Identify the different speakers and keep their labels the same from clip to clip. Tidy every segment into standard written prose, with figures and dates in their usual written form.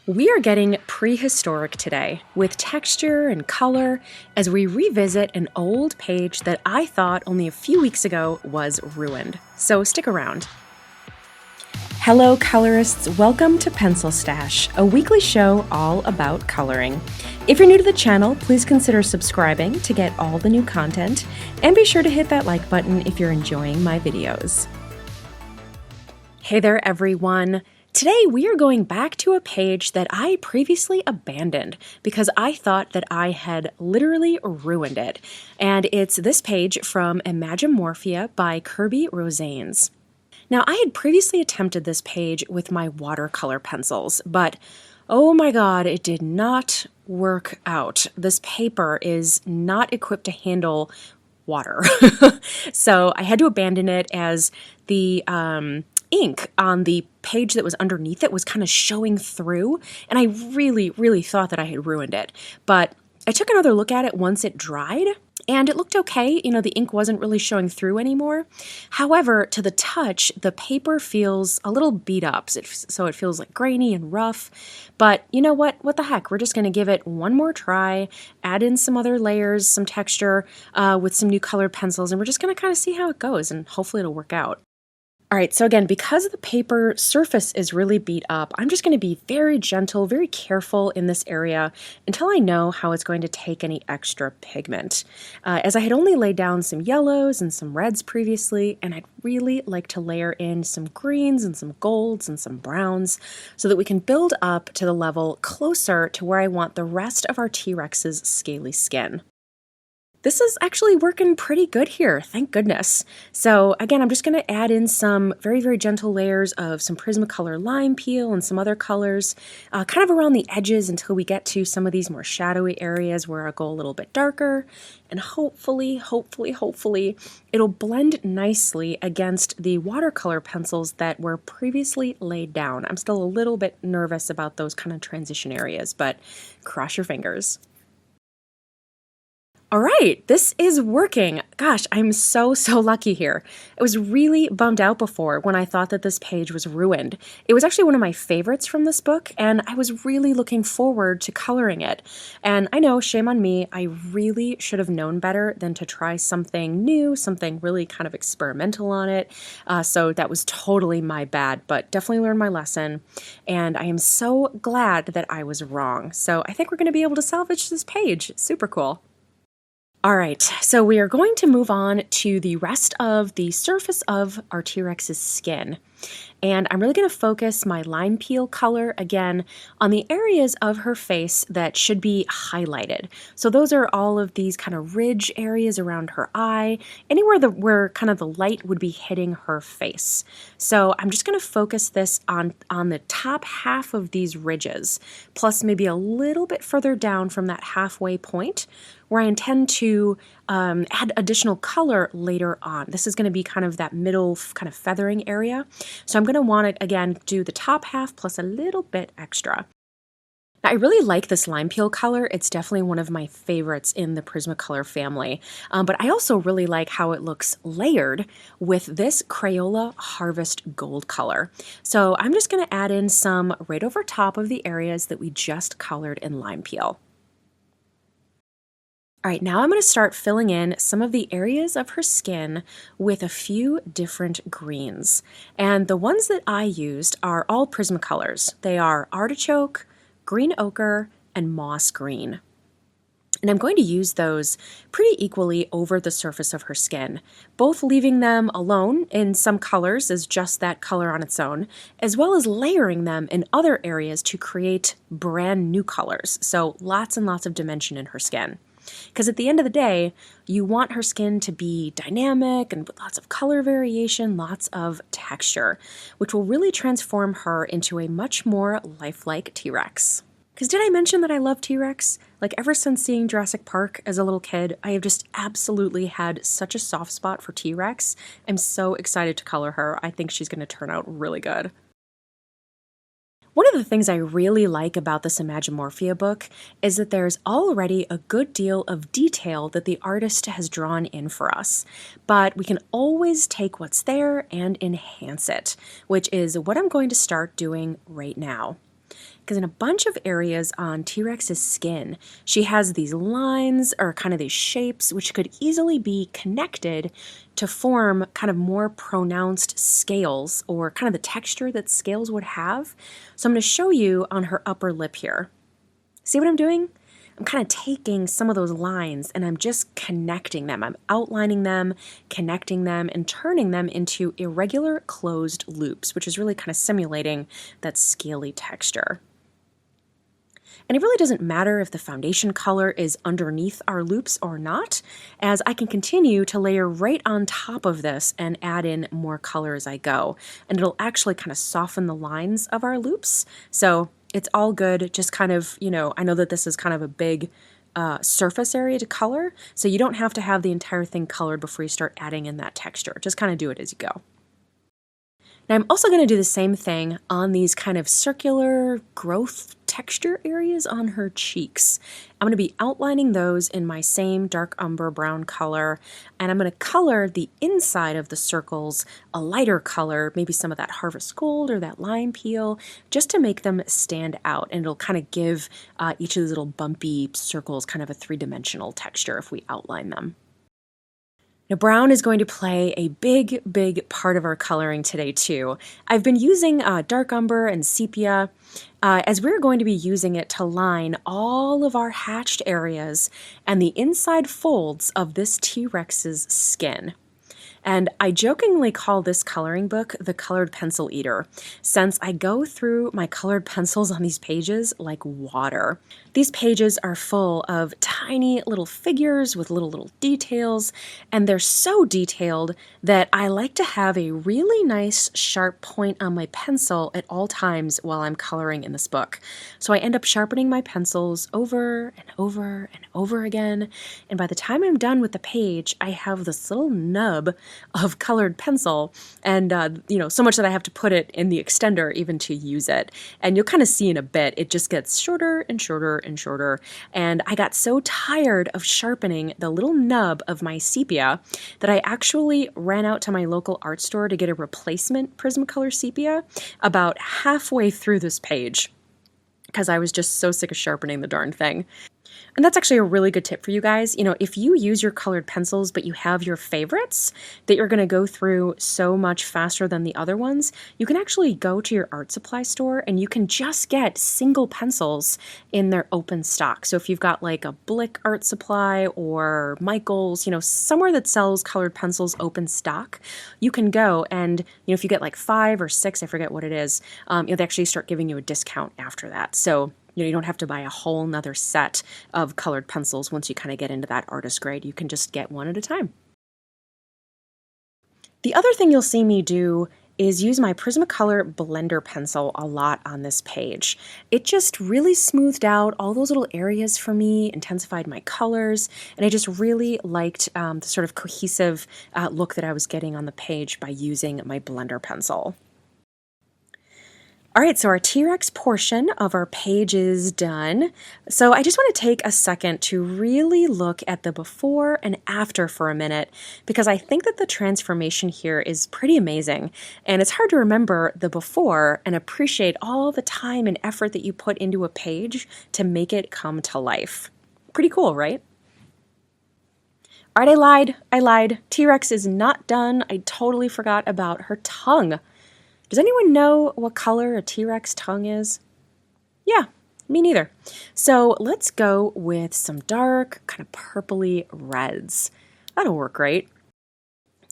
Speaker 1: We are getting prehistoric today, with texture and color, as we revisit an old page that I thought only a few weeks ago was ruined. So stick around. Hello colorists, welcome to PencilStash, a weekly show all about coloring. If you're new to the channel, please consider subscribing to get all the new content, and be sure to hit that like button if you're enjoying my videos. Hey there everyone! Today we are going back to a page that I previously abandoned because I thought that I had literally ruined it. And it's this page from Imagimorphia by Kerby Rosanes. Now, I had previously attempted this page with my watercolor pencils, but oh my god, it did not work out. This paper is not equipped to handle water. So I had to abandon it as the ink on the page that was underneath it was kind of showing through, and I really thought that I had ruined it. But I took another look at it once it dried, and it looked okay. You know, the ink wasn't really showing through anymore. However, to the touch, the paper feels a little beat up, so it feels like grainy and rough. But you know what? What the heck? We're just going to give it one more try, add in some other layers, some texture with some new colored pencils, and we're just going to kind of see how it goes, and hopefully it'll work out. All right, so again, because the paper surface is really beat up, I'm just going to be very gentle, very careful in this area until I know how it's going to take any extra pigment. As I had only laid down some yellows and some reds previously, and I'd really like to layer in some greens and some golds and some browns so that we can build up to the level closer to where I want the rest of our T-Rex's scaly skin. This is actually working pretty good here, thank goodness. So again, I'm just going to add in some very gentle layers of some Prismacolor lime peel and some other colors, kind of around the edges until we get to some of these more shadowy areas where I'll go a little bit darker, and hopefully, it'll blend nicely against the watercolor pencils that were previously laid down. I'm still a little bit nervous about those kind of transition areas, but cross your fingers. All right, this is working. Gosh, I'm so lucky here. I was really bummed out before when I thought that this page was ruined. It was actually one of my favorites from this book, and I was really looking forward to coloring it. And I know, shame on me, I really should have known better than to try something new, something really kind of experimental on it. So that was totally my bad, but definitely learned my lesson. And I am so glad that I was wrong. So I think we're going to be able to salvage this page. Super cool. All right, so we are going to move on to the rest of the surface of our T-Rex's skin. And I'm really going to focus my lime peel color, again, on the areas of her face that should be highlighted. So those are all of these kind of ridge areas around her eye, anywhere where kind of the light would be hitting her face. So I'm just going to focus this on the top half of these ridges, plus maybe a little bit further down from that halfway point, where I intend to add additional color later on. This is going to be kind of that middle kind of feathering area. So I'm going to want to, again, do the top half plus a little bit extra. Now, I really like this lime peel color. It's definitely one of my favorites in the Prismacolor family. But I also really like how it looks layered with this Crayola Harvest Gold color. So I'm just going to add in some right over top of the areas that we just colored in lime peel. All right, now I'm going to start filling in some of the areas of her skin with a few different greens. And the ones that I used are all Prismacolors. They are artichoke, green ochre, and moss green. And I'm going to use those pretty equally over the surface of her skin, both leaving them alone in some colors as just that color on its own, as well as layering them in other areas to create brand new colors. So lots and lots of dimension in her skin. Because at the end of the day, you want her skin to be dynamic and with lots of color variation, lots of texture, which will really transform her into a much more lifelike T-Rex. Because did I mention that I love T-Rex? Like ever since seeing Jurassic Park as a little kid, I have just absolutely had such a soft spot for T-Rex. I'm so excited to color her. I think she's going to turn out really good. One of the things I really like about this Imagimorphia book is that there's already a good deal of detail that the artist has drawn in for us, but we can always take what's there and enhance it, which is what I'm going to start doing right now. Because in a bunch of areas on T-Rex's skin, she has these lines or kind of these shapes which could easily be connected to form kind of more pronounced scales or kind of the texture that scales would have. So I'm going to show you on her upper lip here. See what I'm doing? I'm kind of taking some of those lines and I'm just connecting them. I'm outlining them, connecting them, and turning them into irregular closed loops, which is really kind of simulating that scaly texture. And it really doesn't matter if the foundation color is underneath our loops or not, as I can continue to layer right on top of this and add in more color as I go. And it'll actually kind of soften the lines of our loops. So it's all good, just kind of, I know that this is kind of a big surface area to color, so you don't have to have the entire thing colored before you start adding in that texture. Just kind of do it as you go. Now I'm also going to do the same thing on these kind of circular growth texture areas on her cheeks. I'm going to be outlining those in my same dark umber brown color, and I'm going to color the inside of the circles a lighter color, maybe some of that harvest gold or that lime peel, just to make them stand out, and it'll kind of give each of these little bumpy circles kind of a three-dimensional texture if we outline them. Now, brown is going to play a big, big part of our coloring today, too. I've been using dark umber and sepia as we're going to be using it to line all of our hatched areas and the inside folds of this T-Rex's skin. And I jokingly call this coloring book the colored pencil eater, since I go through my colored pencils on these pages like water. These pages are full of tiny little figures with little details, and they're so detailed that I like to have a really nice sharp point on my pencil at all times while I'm coloring in this book. So I end up sharpening my pencils over and over and over again, and by the time I'm done with the page, I have this little nub of colored pencil, and so much that I have to put it in the extender even to use it. And you'll kind of see in a bit, it just gets shorter and shorter and shorter. And I got so tired of sharpening the little nub of my sepia that I actually ran out to my local art store to get a replacement Prismacolor sepia about halfway through this page, because I was just so sick of sharpening the darn thing. And that's actually a really good tip for you guys. If you use your colored pencils, but you have your favorites that you're going to go through so much faster than the other ones, you can actually go to your art supply store and you can just get single pencils in their open stock. So if you've got like a Blick art supply or Michael's, somewhere that sells colored pencils open stock, you can go and, if you get like 5 or 6, I forget what it is, they actually start giving you a discount after that. So you don't have to buy a whole nother set of colored pencils once you kind of get into that artist grade. You can just get one at a time. The other thing you'll see me do is use my Prismacolor blender pencil a lot on this page. It just really smoothed out all those little areas for me, intensified my colors, and I just really liked the sort of cohesive look that I was getting on the page by using my blender pencil. All right, so our T-Rex portion of our page is done. So I just want to take a second to really look at the before and after for a minute, because I think that the transformation here is pretty amazing. And it's hard to remember the before and appreciate all the time and effort that you put into a page to make it come to life. Pretty cool, right? All right, I lied. T-Rex is not done. I totally forgot about her tongue. Does anyone know what color a T-Rex tongue is? Yeah, me neither. So let's go with some dark, kind of purpley reds. That'll work great.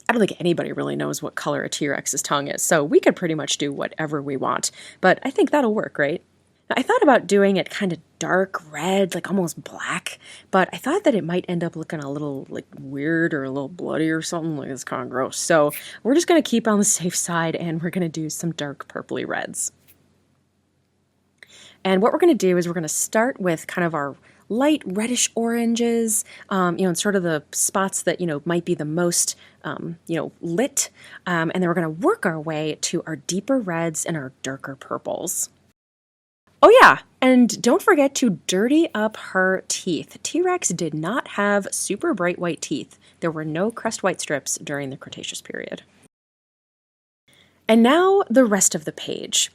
Speaker 1: I don't think anybody really knows what color a T-Rex's tongue is, so we could pretty much do whatever we want, but I think that'll work, right? Now, I thought about doing it kind of dark red, like almost black, but I thought that it might end up looking a little like weird or a little bloody or something. Like it's kind of gross. So we're just going to keep on the safe side and we're going to do some dark purpley reds. And what we're going to do is we're going to start with kind of our light reddish oranges, and sort of the spots that, might be the most, lit. And then we're going to work our way to our deeper reds and our darker purples. Oh yeah, and don't forget to dirty up her teeth. T-Rex did not have super bright white teeth. There were no crest white strips during the Cretaceous period. And now the rest of the page.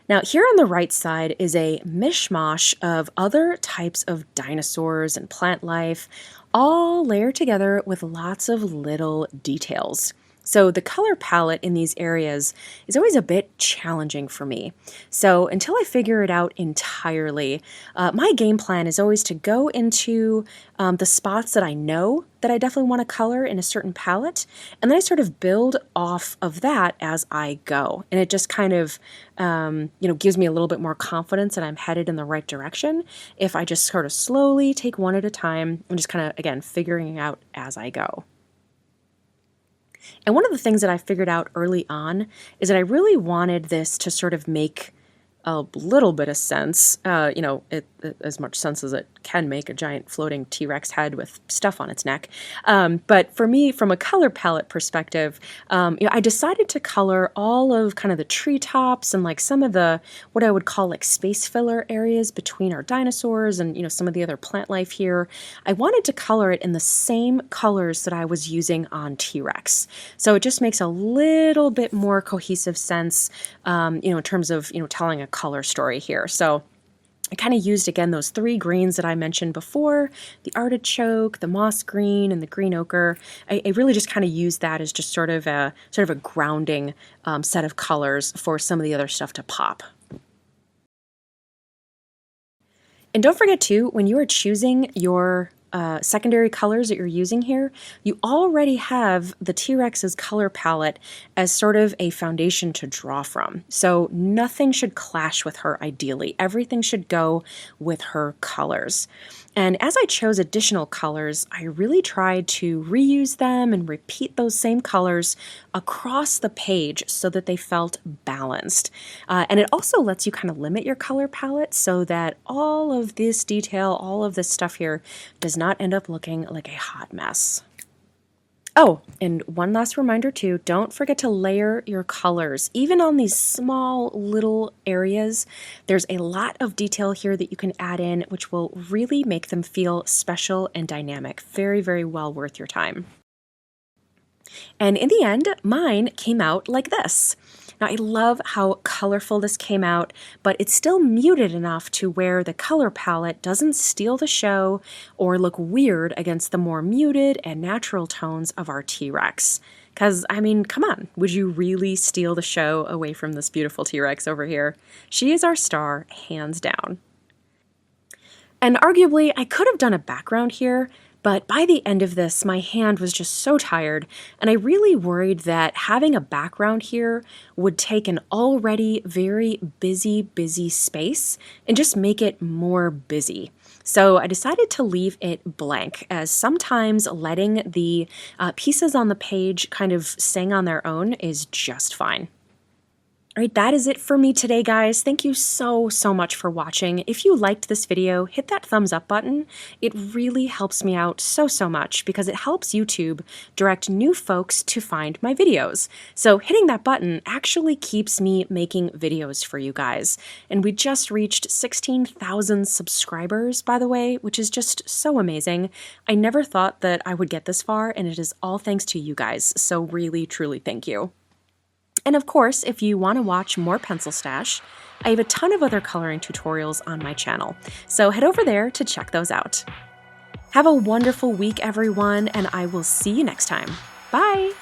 Speaker 1: Now, here on the right side is a mishmash of other types of dinosaurs and plant life, all layered together with lots of little details. So the color palette in these areas is always a bit challenging for me. So until I figure it out entirely, my game plan is always to go into the spots that I know that I definitely want to color in a certain palette, and then I sort of build off of that as I go. And it just kind of, gives me a little bit more confidence that I'm headed in the right direction if I just sort of slowly take one at a time and just kind of, again, figuring it out as I go. And one of the things that I figured out early on is that I really wanted this to sort of make a little bit of sense, as much sense as it can make, a giant floating T-Rex head with stuff on its neck. But for me, from a color palette perspective, I decided to color all of kind of the treetops and like some of the, what I would call like space filler areas between our dinosaurs and, some of the other plant life here. I wanted to color it in the same colors that I was using on T-Rex. So it just makes a little bit more cohesive sense, in terms of, telling a color story here. So I kind of used, again, those three greens that I mentioned before, the artichoke, the moss green, and the green ochre. I really just kind of used that as just sort of a grounding set of colors for some of the other stuff to pop. And don't forget too, when you are choosing your secondary colors that you're using here, you already have the T-Rex's color palette as sort of a foundation to draw from. So nothing should clash with her ideally. Everything should go with her colors. And as I chose additional colors, I really tried to reuse them and repeat those same colors across the page so that they felt balanced. And it also lets you kind of limit your color palette so that all of this detail, all of this stuff here does not end up looking like a hot mess. Oh, and one last reminder too, don't forget to layer your colors. Even on these small little areas, there's a lot of detail here that you can add in, which will really make them feel special and dynamic. Very, very well worth your time. And in the end, mine came out like this. Now, I love how colorful this came out, but it's still muted enough to where the color palette doesn't steal the show or look weird against the more muted and natural tones of our T-Rex. Because, I mean, come on, would you really steal the show away from this beautiful T-Rex over here? She is our star, hands down. And arguably, I could have done a background here, but by the end of this, my hand was just so tired, and I really worried that having a background here would take an already very busy space and just make it more busy. So I decided to leave it blank, as sometimes letting the pieces on the page kind of sing on their own is just fine. All right, that is it for me today, guys. Thank you so much for watching. If you liked this video, hit that thumbs up button. It really helps me out so much because it helps YouTube direct new folks to find my videos. So hitting that button actually keeps me making videos for you guys. And we just reached 16,000 subscribers, by the way, which is just so amazing. I never thought that I would get this far, and it is all thanks to you guys. So really, truly thank you. And of course, if you want to watch more PencilStash, I have a ton of other coloring tutorials on my channel, so head over there to check those out. Have a wonderful week, everyone, and I will see you next time. Bye!